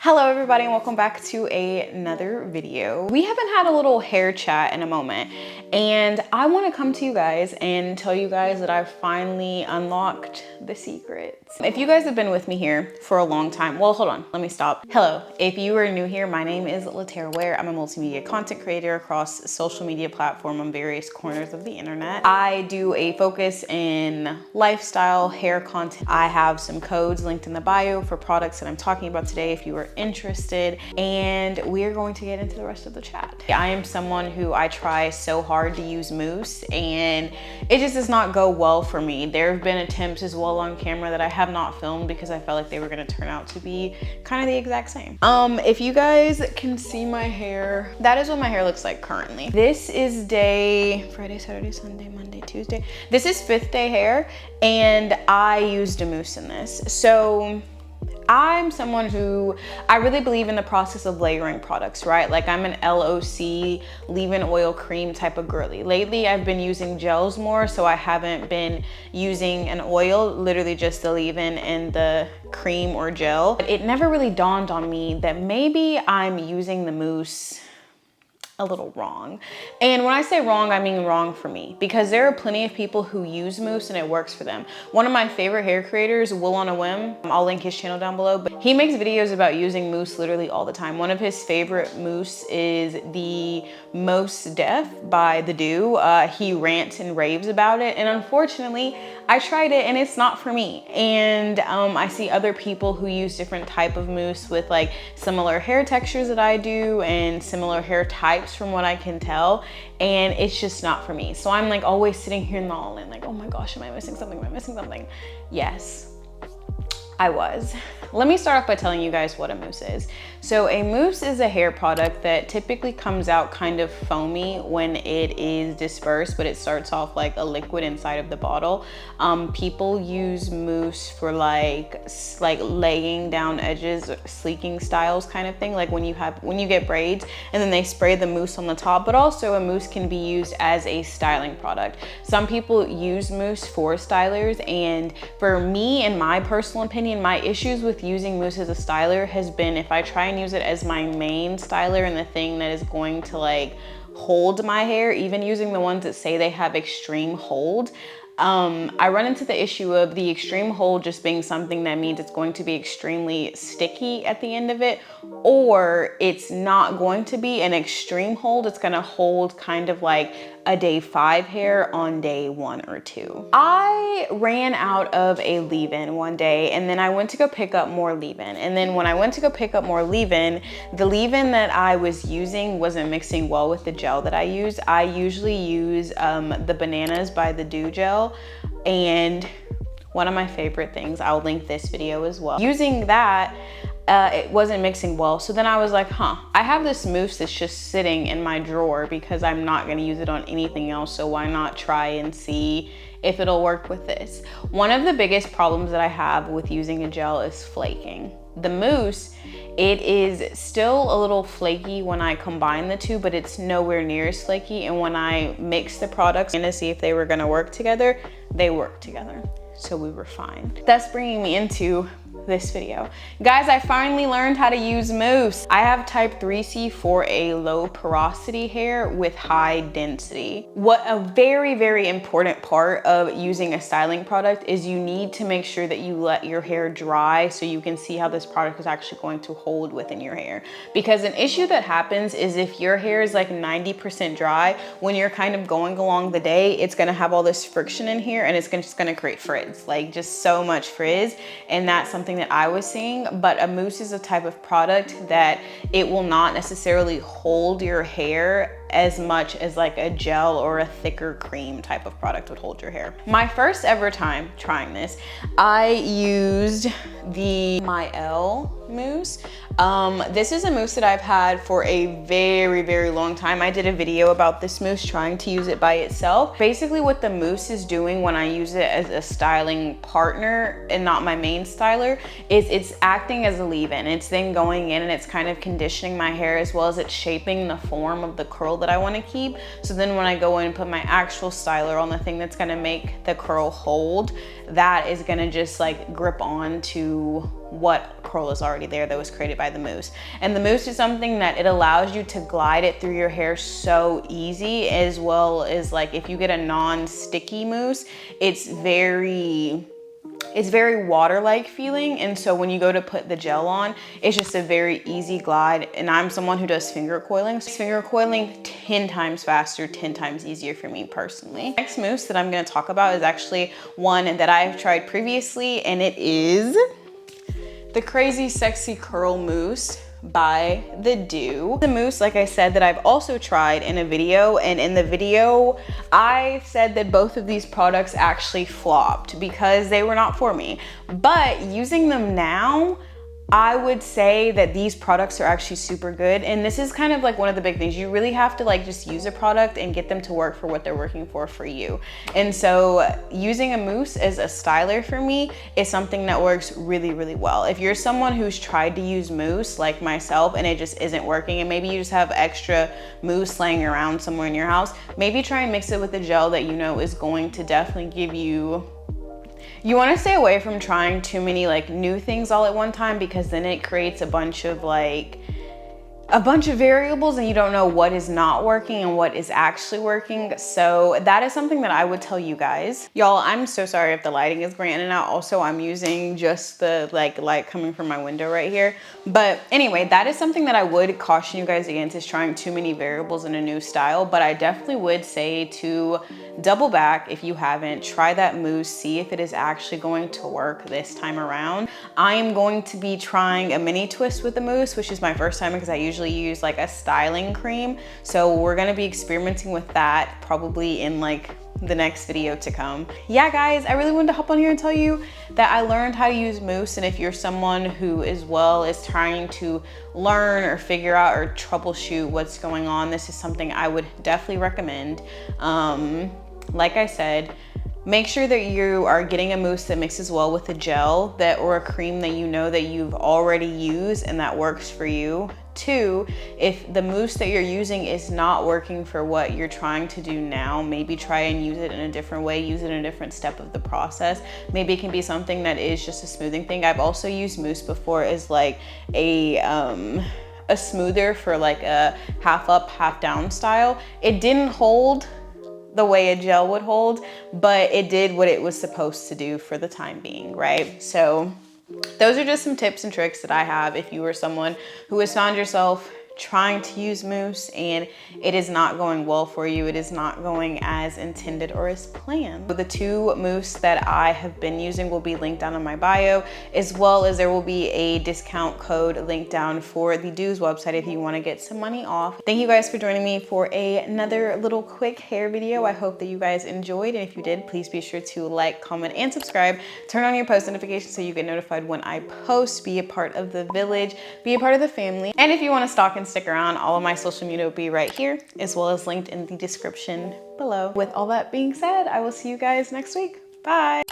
Hello everybody and welcome back to another video. We haven't had a little hair chat in a moment and I want to come to you guys and tell you guys that I've finally unlocked the secrets. If you guys have been with me here for a long time, well, hold on, let me stop. Hello, if you are new here, my name is LaTerra Wair. I'm a multimedia content creator across social media platforms on various corners of the internet. I do a focus in lifestyle, hair content. I have some codes linked in the bio for products that I'm talking about today if you are interested, and we are going to get into the rest of the chat. I am someone who I try so hard to use mousse and it just does not go well for me. There have been attempts as well on camera that I have not filmed because I felt like they were going to turn out to be kind of the exact same. If you guys can see my hair, that is what my hair looks like currently. This is day Friday, Saturday, Sunday, Monday, Tuesday. This is 5th day hair and I used a mousse in this. So I'm someone who, I really believe in the process of layering products, right? Like I'm an LOC, leave-in oil cream type of girly. Lately, I've been using gels more, so I haven't been using an oil, literally just the leave-in and the cream or gel. But it never really dawned on me that maybe I'm using the mousse a little wrong. And when I say wrong, I mean wrong for me, because there are plenty of people who use mousse and it works for them. One of my favorite hair creators, Will on a Whim, I'll link his channel down below, but he makes videos about using mousse literally all the time. One of his favorite mousse is the Mousse Def by The Do. He rants and raves about it, and unfortunately I tried it and it's not for me. And I see other people who use different type of mousse with like similar hair textures that I do and similar hair types from what I can tell, and it's just not for me. So I'm like always sitting here gnawing like, oh my gosh, am I missing something? Am I missing something? Yes, I was. Let me start off by telling you guys what a mousse is. So a mousse is a hair product that typically comes out kind of foamy when it is dispersed, but it starts off like a liquid inside of the bottle. People use mousse for like laying down edges, or sleeking styles kind of thing, like when you get braids and then they spray the mousse on the top. But also a mousse can be used as a styling product. Some people use mousse for stylers, and for me, in my personal opinion, my issues with using mousse as a styler has been if I try and use it as my main styler and the thing that is going to like hold my hair, even using the ones that say they have extreme hold, I run into the issue of the extreme hold just being something that means it's going to be extremely sticky at the end of it, or it's not going to be an extreme hold. It's going to hold kind of like a day 5 hair on day 1 or 2. I ran out of a leave-in one day and then I went to go pick up more leave-in. And then when I went to go pick up more leave-in, the leave-in that I was using wasn't mixing well with the gel that I use. I usually use the Bananas by The Do gel, and one of my favorite things, I'll link this video as well. Using that, it wasn't mixing well. So then I was like, I have this mousse that's just sitting in my drawer because I'm not gonna use it on anything else, so why not try and see if it'll work with this. One of the biggest problems that I have with using a gel is flaking. The mousse, it is still a little flaky when I combine the two, but it's nowhere near as flaky. And when I mix the products and to see if they were gonna work together, they work together. So we were fine. That's bringing me into this video. Guys, I finally learned how to use mousse. I have type 3C for a low porosity hair with high density. What a very, very important part of using a styling product is you need to make sure that you let your hair dry so you can see how this product is actually going to hold within your hair. Because an issue that happens is if your hair is like 90% dry, when you're kind of going along the day, it's gonna have all this friction in here and it's just gonna create frizz, like just so much frizz. And that's something that I was seeing. But a mousse is a type of product that it will not necessarily hold your hair as much as like a gel or a thicker cream type of product would hold your hair. My first ever time trying this, I used the MOUSSE mousse. This is a mousse that I've had for a very, very long time. I did a video about this mousse trying to use it by itself. Basically what the mousse is doing when I use it as a styling partner and not my main styler is it's acting as a leave-in. It's then going in and it's kind of conditioning my hair as well as it's shaping the form of the curl that I want to keep. So then when I go in and put my actual styler on the thing that's going to make the curl hold, that is going to just like grip on to what curl is already there that was created by the mousse. And the mousse is something that it allows you to glide it through your hair so easy, as well as like if you get a non-sticky mousse, it's very water-like feeling. And so when you go to put the gel on, it's just a very easy glide. And I'm someone who does finger coiling. So finger coiling 10 times faster, 10 times easier for me personally. Next mousse that I'm gonna talk about is actually one that I've tried previously, and it is the Crazy Sexy Curl Mousse by The Dew. The mousse, like I said, that I've also tried in a video, and in the video I said that both of these products actually flopped because they were not for me. But using them now, I would say that these products are actually super good. And this is kind of like one of the big things. You really have to like just use a product and get them to work for what they're working for you. And so using a mousse as a styler for me is something that works really, really well. If you're someone who's tried to use mousse like myself and it just isn't working, and maybe you just have extra mousse laying around somewhere in your house, maybe try and mix it with a gel that you know is going to definitely give you. You want to stay away from trying too many like new things all at one time, because then it creates a bunch of variables and you don't know what is not working and what is actually working. So that is something that I would tell you guys. Y'all, I'm so sorry if the lighting is going in and out. Also, I'm using just the light coming from my window right here. But anyway, that is something that I would caution you guys against, is trying too many variables in a new style. But I definitely would say to double back if you haven't. Try that mousse, see if it is actually going to work this time around. I am going to be trying a mini twist with the mousse, which is my first time because I usually use like a styling cream. So we're gonna be experimenting with that probably in like the next video to come. Yeah guys, I really wanted to hop on here and tell you that I learned how to use mousse, and if you're someone who as well is trying to learn or figure out or troubleshoot what's going on, this is something I would definitely recommend. Like I said, make sure that you are getting a mousse that mixes well with a gel or a cream that you know that you've already used and that works for you. 2, if the mousse that you're using is not working for what you're trying to do now, maybe try and use it in a different way, use it in a different step of the process. Maybe it can be something that is just a smoothing thing. I've also used mousse before as like a smoother for like a half up, half down style. It didn't hold the way a gel would hold, but it did what it was supposed to do for the time being, right? So those are just some tips and tricks that I have if you are someone who has found yourself trying to use mousse and it is not going well for you, it is not going as intended or as planned. The 2 mousse that I have been using will be linked down in my bio, as well as there will be a discount code linked down for the Dew's website if you want to get some money off. Thank you guys for joining me for another little quick hair video. I hope that you guys enjoyed, and if you did, please be sure to like, comment, and subscribe. Turn on your post notifications so you get notified when I post. Be a part of the village, be a part of the family. And if you want to stalk and stick around, all of my social media will be right here, as well as linked in the description below. With all that being said, I will see you guys next week. Bye.